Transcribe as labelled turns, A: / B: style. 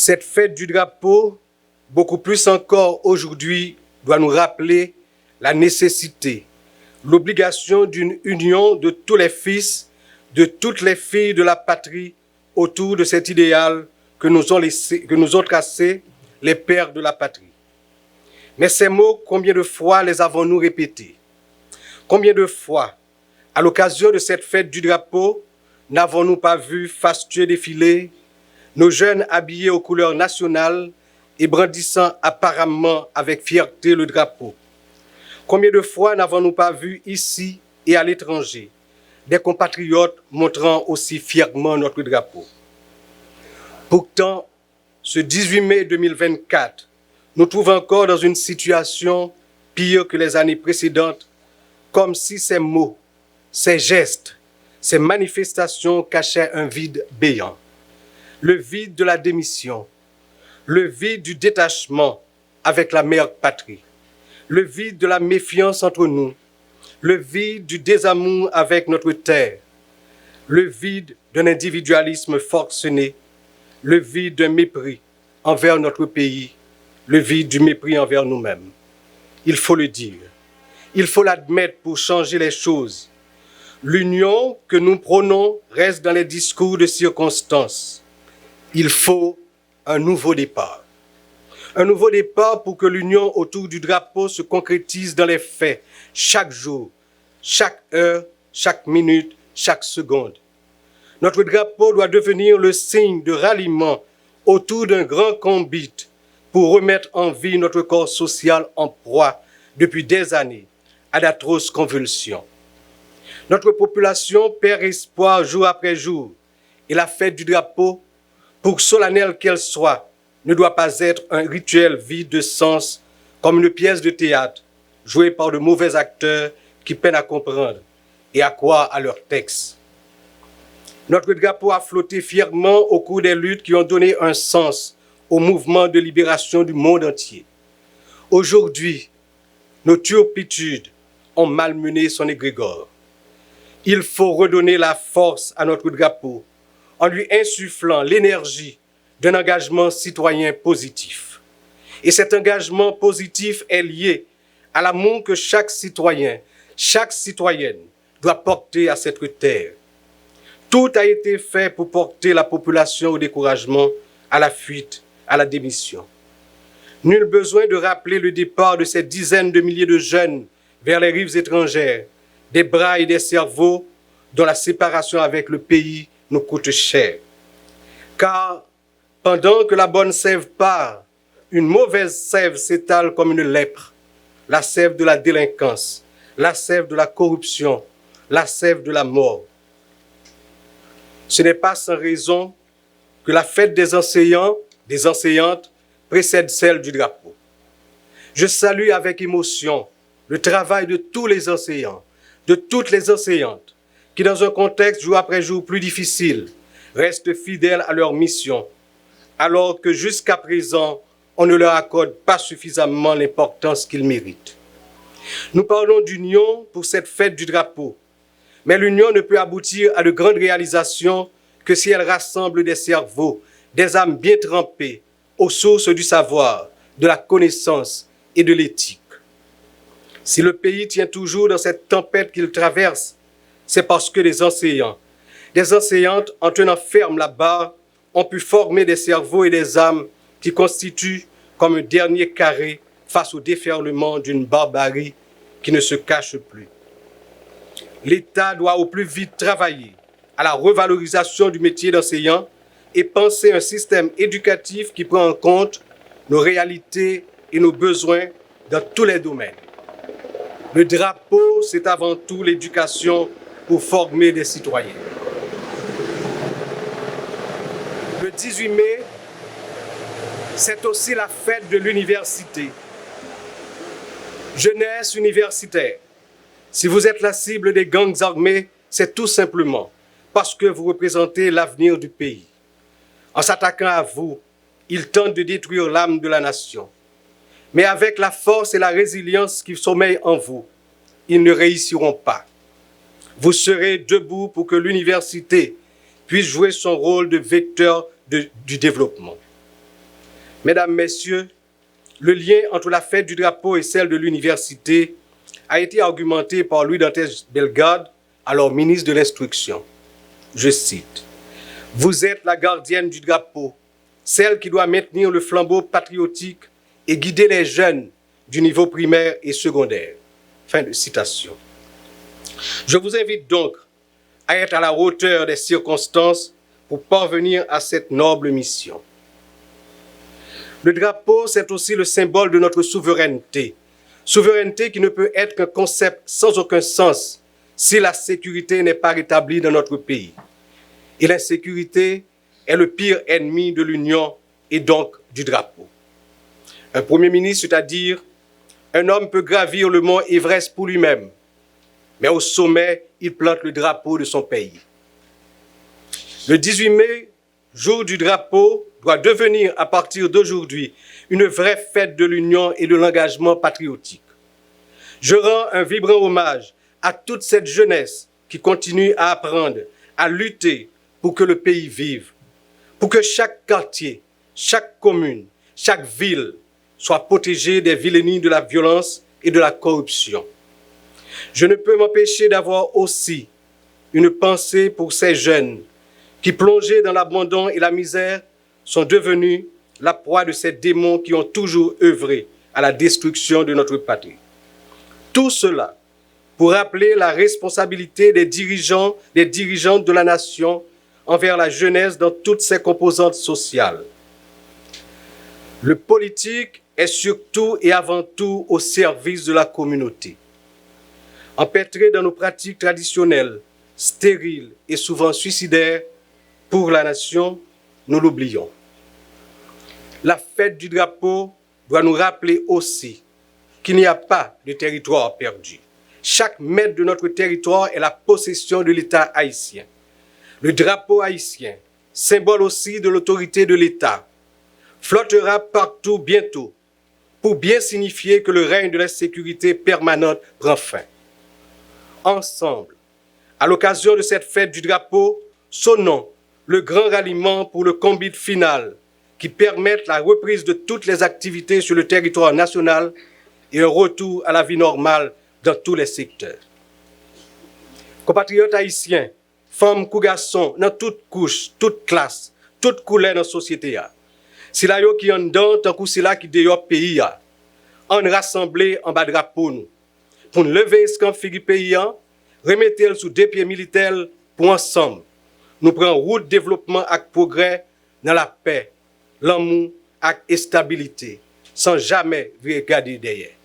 A: Cette fête du drapeau, beaucoup plus encore aujourd'hui, doit nous rappeler la nécessité, l'obligation d'une union de tous les fils, de toutes les filles de la patrie autour de cet idéal que nous ont tracé les pères de la patrie. Mais ces mots, combien de fois les avons-nous répétés? Combien de fois, à l'occasion de cette fête du drapeau, n'avons-nous pas vu fastueux défiler nos jeunes habillés aux couleurs nationales et brandissant apparemment avec fierté le drapeau? Combien de fois n'avons-nous pas vu ici et à l'étranger des compatriotes montrant aussi fièrement notre drapeau? Pourtant, ce 18 mai 2024, nous trouvons encore dans une situation pire que les années précédentes, comme si ces mots, ces gestes, ces manifestations cachaient un vide béant. Le vide de la démission, le vide du détachement avec la mère patrie, le vide de la méfiance entre nous, le vide du désamour avec notre terre, le vide d'un individualisme forcené, le vide d'un mépris envers notre pays, le vide du mépris envers nous-mêmes. Il faut le dire, il faut l'admettre pour changer les choses. L'union que nous prônons reste dans les discours de circonstance. Il faut un nouveau départ. Un nouveau départ pour que l'union autour du drapeau se concrétise dans les faits, chaque jour, chaque heure, chaque minute, chaque seconde. Notre drapeau doit devenir le signe de ralliement autour d'un grand combat pour remettre en vie notre corps social en proie depuis des années à d'atroces convulsions. Notre population perd espoir jour après jour et la fête du drapeau, pour solennelle qu'elle soit, ne doit pas être un rituel vide de sens comme une pièce de théâtre jouée par de mauvais acteurs qui peinent à comprendre et à croire à leur texte. Notre drapeau a flotté fièrement au cours des luttes qui ont donné un sens au mouvement de libération du monde entier. Aujourd'hui, nos turpitudes ont malmené son égrégore. Il faut redonner la force à notre drapeau en lui insufflant l'énergie d'un engagement citoyen positif. Et cet engagement positif est lié à l'amour que chaque citoyen, chaque citoyenne doit porter à cette terre. Tout a été fait pour porter la population au découragement, à la fuite, à la démission. Nul besoin de rappeler le départ de ces dizaines de milliers de jeunes vers les rives étrangères, des bras et des cerveaux dont la séparation avec le pays nous coûte cher. Car pendant que la bonne sève part, une mauvaise sève s'étale comme une lèpre, la sève de la délinquance, la sève de la corruption, la sève de la mort. Ce n'est pas sans raison que la fête des enseignants, des enseignantes, précède celle du drapeau. Je salue avec émotion le travail de tous les enseignants, de toutes les enseignantes, qui dans un contexte jour après jour plus difficile, restent fidèles à leur mission, alors que jusqu'à présent, on ne leur accorde pas suffisamment l'importance qu'ils méritent. Nous parlons d'union pour cette fête du drapeau, mais l'union ne peut aboutir à de grandes réalisations que si elle rassemble des cerveaux, des âmes bien trempées aux sources du savoir, de la connaissance et de l'éthique. Si le pays tient toujours dans cette tempête qu'il traverse, c'est parce que des enseignants, des enseignantes, en tenant ferme la barre, ont pu former des cerveaux et des âmes qui constituent comme un dernier carré face au déferlement d'une barbarie qui ne se cache plus. L'État doit au plus vite travailler à la revalorisation du métier d'enseignant et penser un système éducatif qui prend en compte nos réalités et nos besoins dans tous les domaines. Le drapeau, c'est avant tout l'éducation pour former des citoyens. Le 18 mai, c'est aussi la fête de l'université. Jeunesse universitaire. Si vous êtes la cible des gangs armés, c'est tout simplement parce que vous représentez l'avenir du pays. En s'attaquant à vous, ils tentent de détruire l'âme de la nation. Mais avec la force et la résilience qui sommeillent en vous, ils ne réussiront pas. Vous serez debout pour que l'université puisse jouer son rôle de vecteur du développement. Mesdames, Messieurs, le lien entre la fête du drapeau et celle de l'université a été argumenté par Louis Dantès Bellegarde, alors ministre de l'Instruction. Je cite, « Vous êtes la gardienne du drapeau, celle qui doit maintenir le flambeau patriotique et guider les jeunes du niveau primaire et secondaire. » Fin de citation. Je vous invite donc à être à la hauteur des circonstances pour parvenir à cette noble mission. Le drapeau, c'est aussi le symbole de notre souveraineté. Souveraineté qui ne peut être qu'un concept sans aucun sens si la sécurité n'est pas rétablie dans notre pays. Et l'insécurité est le pire ennemi de l'Union et donc du drapeau. Un Premier ministre, c'est-à-dire un homme peut gravir le mont Everest pour lui-même, mais au sommet, il plante le drapeau de son pays. Le 18 mai, jour du drapeau, doit devenir à partir d'aujourd'hui une vraie fête de l'union et de l'engagement patriotique. Je rends un vibrant hommage à toute cette jeunesse qui continue à apprendre, à lutter pour que le pays vive, pour que chaque quartier, chaque commune, chaque ville soit protégée des vilainies de la violence et de la corruption. Je ne peux m'empêcher d'avoir aussi une pensée pour ces jeunes qui, plongés dans l'abandon et la misère, sont devenus la proie de ces démons qui ont toujours œuvré à la destruction de notre patrie. Tout cela pour rappeler la responsabilité des dirigeants, des dirigeantes de la nation envers la jeunesse dans toutes ses composantes sociales. Le politique est surtout et avant tout au service de la communauté. Empêtré dans nos pratiques traditionnelles, stériles et souvent suicidaires pour la nation, nous l'oublions. La fête du drapeau doit nous rappeler aussi qu'il n'y a pas de territoire perdu. Chaque mètre de notre territoire est la possession de l'État haïtien. Le drapeau haïtien, symbole aussi de l'autorité de l'État, flottera partout bientôt pour bien signifier que le règne de l'insécurité permanente prend fin. Ensemble, à l'occasion de cette fête du drapeau, sonnons le grand ralliement pour le combat final qui permette la reprise de toutes les activités sur le territoire national et un retour à la vie normale dans tous les secteurs. Compatriotes haïtiens, femmes ou garçons, dans toutes couches, toutes classes, toutes couleurs dans la société, si la yo qui en dedans, tant que si la qui dehors pays, on rassemblé en bas de drapeau pour lever escamp figi pays, remettre sous deux pieds militaires pour ensemble nous prendre route développement et progrès dans la paix, l'amour et la stabilité, sans jamais regarder derrière.